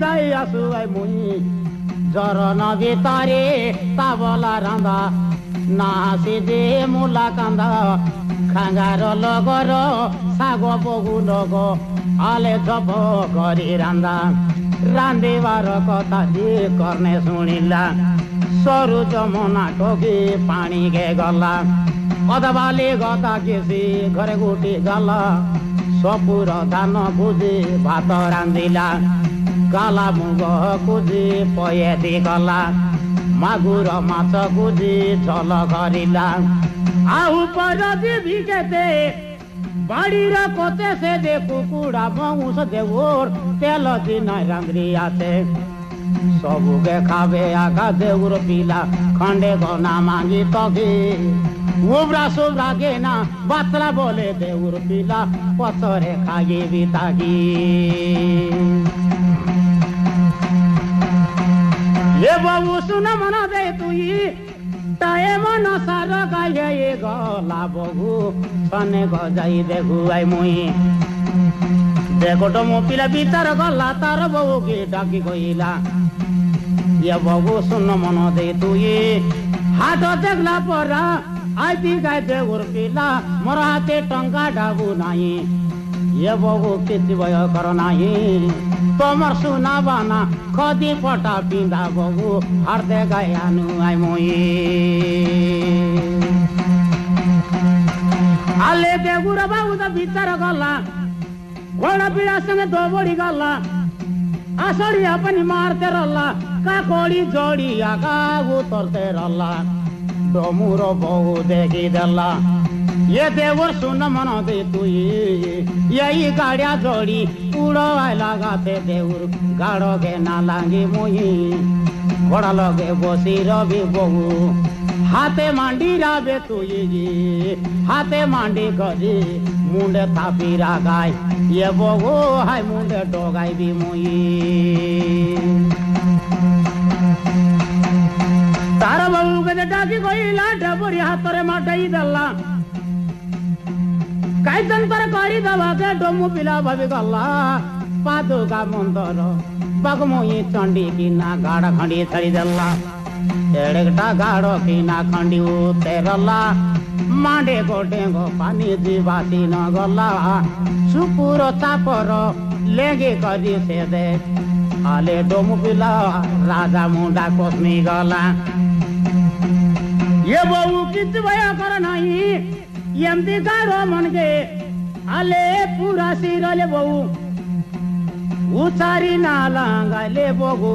যাই আসু মুই জরন ভিতরে তাবলা রাঁধা নাচে দে মূলা কান্দা খাঙ্গার লগর শাগ বগু লগ আলে ঝপ করে রাঁধা রাঁধিবার কথা দিয়ে কর্ণে শুনিলা সরু যমুনা টকি পানি গে গলা অদবালি গদা কেসি ঘরে গুটি গলা সপুর ধান বুঝি ভাত রাঁধিলা গালা মুগ কুজি পয়ে দি গলা মাগুর মাছ কুজি ঝল করিলা আহু পর দিবি কেতে বাড়ির কতে সে দে কুকুড়া মৌস দেউর তেল দিন রাঁধি আছে সবুকে খাবে আগা দেউর পিলা খন্ডে গনা মাগি তগে উবরা সুবরা গে না বাতলা বলে দেউর পিলা পথরে খাইবি তাগি এ বাবু শুনা মনা দে তুই তায়ে মন সার গায়ে গলা বগু সনে গজাই দেখু আই মুই দেখোট মো পিলা ভিতর গলা তার বউকে ডাকি কইলা এ বাবু শুন মন দে তুই হাট দেখলা পরা আইতি গাইতে ওর পিলা মোর হাতে টঙ্কা ডাবু নাই এ বাবু কিছু ভয় কর নাই তোমার সোনা বানা খদি পটা পিঁধা বগু হার দে গায়ে আনু আই মই আলে দেগুর বাবু তো ভিতর গলা ঘোড়া পিড়া সঙ্গে দৌড়ি গলা আসড়ি আপনি মারতে রল্লা কাকড়ি জড়িয়া কাগু তরতে রল্লা ডমুর বউ দেখি দেলা ये देवर सुन मन दे तुई यही गाड़िया जोड़ी उड़ो आय लगाते देवर गाड़ो के ना लांगी मुई घोड़ा लगे बसी रवि बहु हाथे मांडी राबे तुई हाथे मांडी करी मुंडे थापी रागाय ये बहु हाय मुंडे डोगाई भी मुई तारा बहु के डाकी कोई लाडा बुरी हाथरे माटाई दल्ला कायतन तर करी दवा के डोमु पिला भाभी गला पादुका मंदर बगमुई चंडी किना गाड़ खंडी छड़ी दल्ला एड़ेटा गाड़ो किना खंडी उतेरला मांडे गोटे गो पानी जीवाती न गला सुपुर चापर लेगे करी से दे आले डोमु पिला राजा मुंडा कोसमी गला ये बहु कित भया कर नहीं यमती गाड़ो मन के आले पूरा सिरले बहु उचारी नाला गाले बगु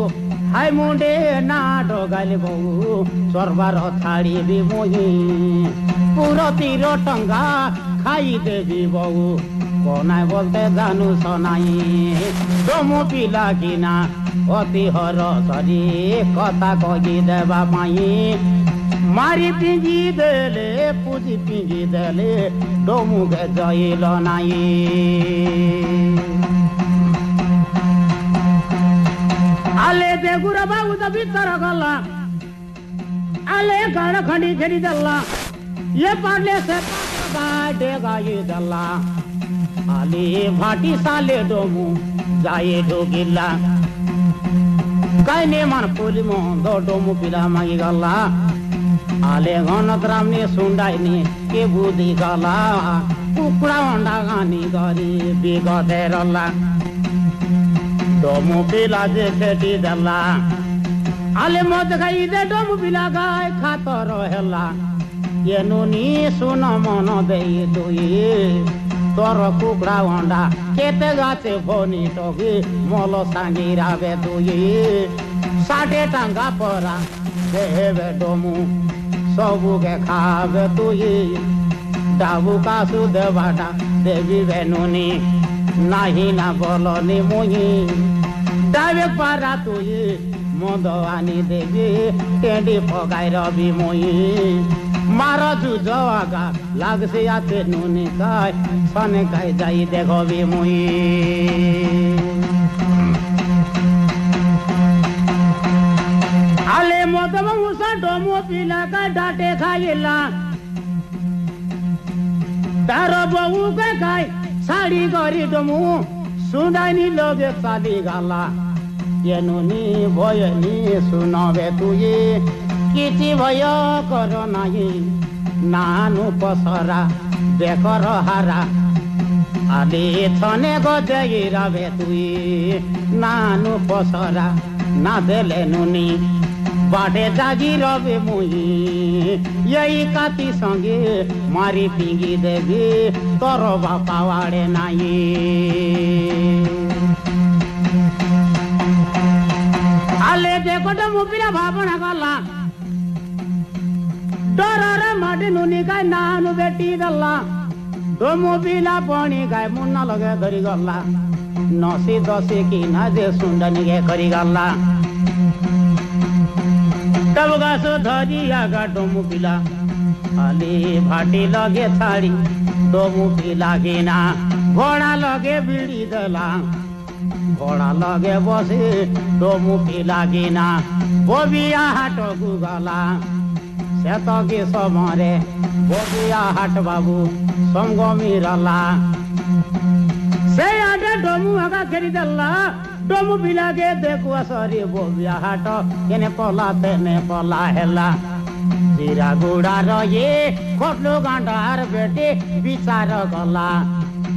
हाय मुंडे ना डोगाले बहु सरबार थाड़ी भी मोही पूरा तीरो टंगा खाई देवी बहु कोना बोलते जानू सनाई डोमु पिला किना अति हर सरी कथा कही देवा माई मारी पिंगी देले पूजी पिंगी देले डोमु के जइल नाई आले देगुर बाबू तो भीतर गला आले गाड़ खंडी छेड़ी दल्ला ये पाले से गाड़े गाये दल्ला आले भाटी साले डोमु जाए ढोगिला कायने मन पुली मो दो डोमु पिला मागी गला आले गणतरामने सुंडाइने के बुद्धि गला कुकुड़ा अंडा गानी गरी बिगते रला डोमु पिला जे खेती दला आले मत खाई दे डोमु पिला गाय खातो रहेला ये नुनी सुन मन दे दुई तोर कुकुड़ा अंडा केते गाचे भोनी टोगी मोलो सांगी रावे दुई साढ़े टांगा परा देवे डोमु सबू के खावे तुई डाबू का सुध बाटा देवी बेनुनी नाही ना बोलनी मुई डाबे पारा तुई मदवानी देवी टेंडी पगाई रवि मुई मार जुजवागा लागसे आते नुनी काय सने काय जाई देखबी मुई आले मदम मुसा डोमो पिला का डाटे खाइला तारो बहू के खाई साड़ी गरी डोमू सुनानी लोगे चाली गाला ଏନୁନି ଭୟନି ଶୁଣବେ ତୁଇ କିଛି ଭୟ କର ନାହିଁ ନାନୁ ପସରା ବେକର ହାରା ଆଲି ଥନେ ଗଦେଇ ରବେ ତୁଇ ନାନୁ ପସରା ନା ଦେଲେ নুনি বাটে জাগি রবে মুই এই কাতি সঙ্গে মারি পিঙ্গি দেবি তোর বাপা ওয়াড়ে নাই আলে দেখোটা মুপিরা ভাবনা গলা ডরারে মাটি নুনি গায় নানু বেটি দেলা দো মুপিলা পানি গায় মুন্না লগে ধরি গলা নসি দসি কি না যে সুন্দনিকে করি গলা तब गासो धरिया गाटो मुपिला आली भाटी लगे छाड़ी दो मुपिला गिना घोड़ा लगे बिड़ी दला घोड़ा लगे बसे दो मुपिला गिना बोबिया हाटो गुगला सेतो के समरे बोबिया हाट बाबू समगमी रला से आटे डोमु आगा खेरी दला डोमु बिलागे देखुआ सरी बोबिया हाट केने पला तेने पला हेला जीरा गुड़ा रये खोटलो गांडार बेटे विचार गला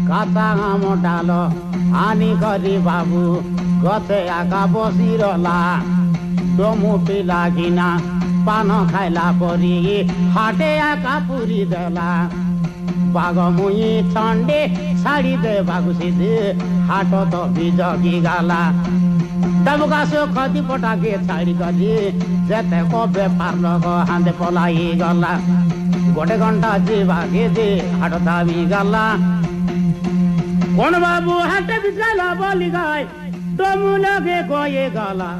काता हम डालो हानि करी बाबू गथे आगा बसी रला डोमु बिलागिना पान खाइला परी हाटे आका पुरी देला बाग मुई ठंडे छाड़ी दे बागु सीधे हाटो तो बिजगी गाला तब गासो खती पटाके छाड़ी करी जेते को बेपार लग हांदे पलाई गला गोटे घंटा जीवागे दे हाट दाबी गला कोन बाबू हाटे बिचाला बोली गाय डोमु लगे कोये गला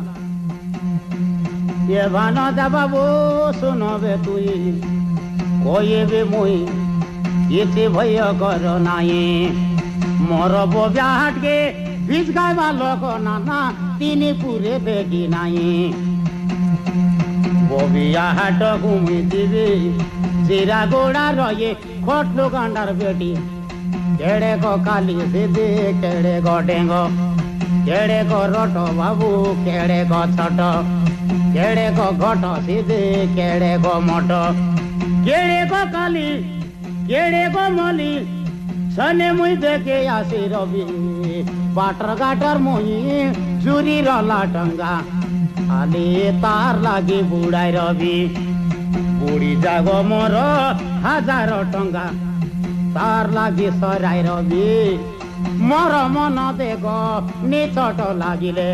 ये भानो जा बाबू सुनबे तुई कोये बे मुई इति भय कर नाई मोर बोबिया हाटके बीच गायबा लोक नाना तिनी पुरे बेगी नाई बोबिया हाट घुमी दिबी जीरा गोड़ा रये खोटलो गांडार बेटी केड़े को काली दीदी केड़े को डेंगो केड़े को रोटो बाबू केड़े को छोटो केड़े को घोटो सीधे केड़े को मोटो केड़े को काली केड़े को मली सने मुई देखे आसी रवि बाटर गाटर मुई चुरी रला टंगा आली तार लागी बुड़ाई रवि बुड़ी जागो मोर 1000 टंगा तार लागी सराई रवि मोर मन देखो निचट लागिले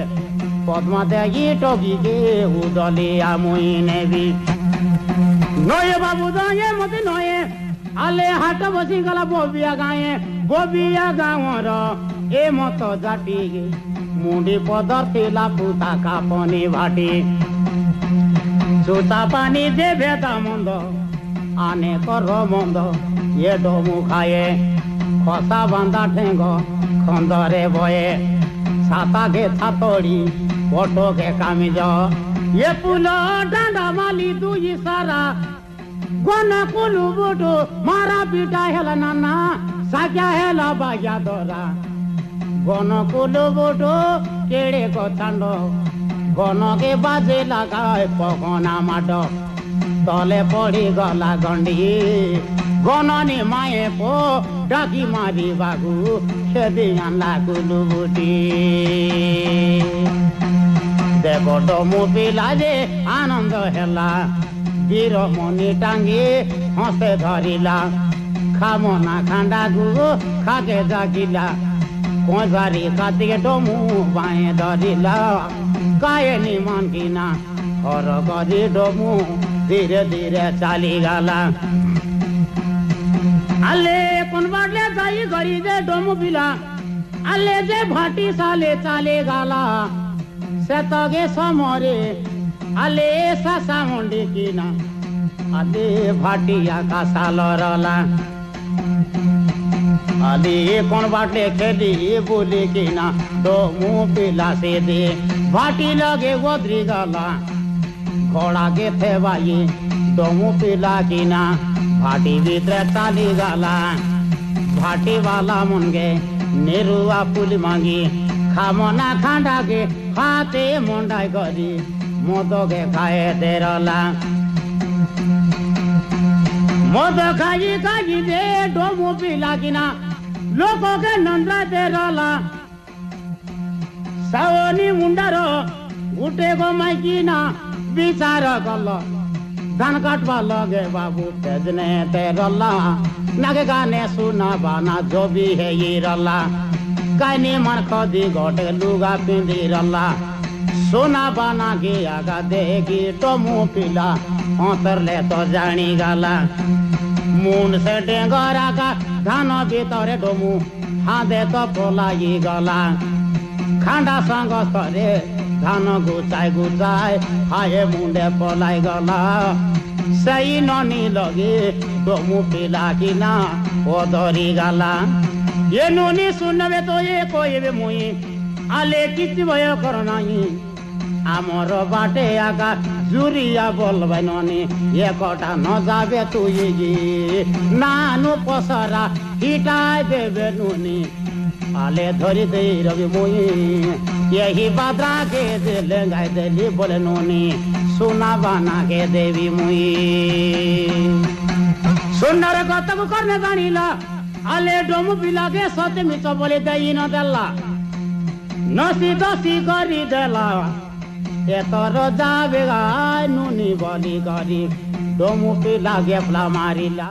पद्मा देगी टगी के उदलिया मुई नेबी नये बाबू दये मते नये आले हाट बसी गला बोबिया गाए बोबिया गाँवर ए मत जाटी मुंडी पदर तिला पुता का पानी भाटी सुता पानी दे भेदा मंद आने कर मंद ये डोमु खाए खसा बांधा ठेंग खंदरे बये छाता के छातड़ी पटो के कामिज ये पुलो डांडा माली दुई सारा गोना कुलु बुटो मारा पीटा हेला नाना साक्या हेला बाग्या दोरा गोना कुलु बुटो केड़े को चांडो गोनो के बाजे लगाए पगना माडो तले पड़ी गला गंडी गोननी माए पो डाकी मारी बागु खेदी आनला कुलु बुटी देखो डोमु पिला जे आनंद हेला वीर मनी टांगी हंसे धरिला खामना खांडा गु खाके जागिला कोजारी कातिके डोमु बाए धरिला काये निमन किना हर गरी डोमु धीरे धीरे चाली गला आले कोन बाटले जाई गरी दे डोमु पिला आले जे भाटी साले चाले गला सेतगे समरे आले सासा मुंडी किना आले भाटिया का सालरला आले कोन बाटले खेली बोली किना डोमु पिला से दे भाटी लगे गोदरी गला घोड़ा के थे भाई डोमु पिला किना भाटी भीतर चाली गला भाटी वाला मुनगे नेरुआ पुल मांगी खामना खांडा के हाथे मुंडाई करी मद के खाए तेरला मद खाई खाई दे डोमू पिला किना लोगों के नंदा तेरला सावनी मुंडारो गुटे को माइकिना विचार कल धान काटवा लगे बाबू तेजने तेरला नागे गाने सुना बाना जो भी है ये रला कानी मन खदी गोटे लुगा पिंदी रला सोना बाना के आगा देगी टोमू पिला अंतर ले तो जानी गला मुंड से डेंगरा का धान भीतर डोमू हादे तो पोलाई गला खांडा संग करे धान गुचाई गुचाई हाय मुंडे पलाई गला सही ननी लगे डोमू पिला कि ना ओ धरी गला ये नोनी सुनबे तो ये कोई मुई आले किसी भय कर नाही आमर बाटे आगा जुरिया बोलबै ननी ये कटा न जाबे तू ये नानु पसरा हिटाई देबे नोनी आले धरी दे रवि मुई यही बाद्रा के दिल गाय देली बोले नोनी सुना बाना के देवी मुई सुनर गतक करने जानिला आले डोमू पिला के सत्य मिच बोले दई न देला नसी दसी करी देला एतर जाबे गाय नुनी बली करी डोमू पिला गेफला मारिला।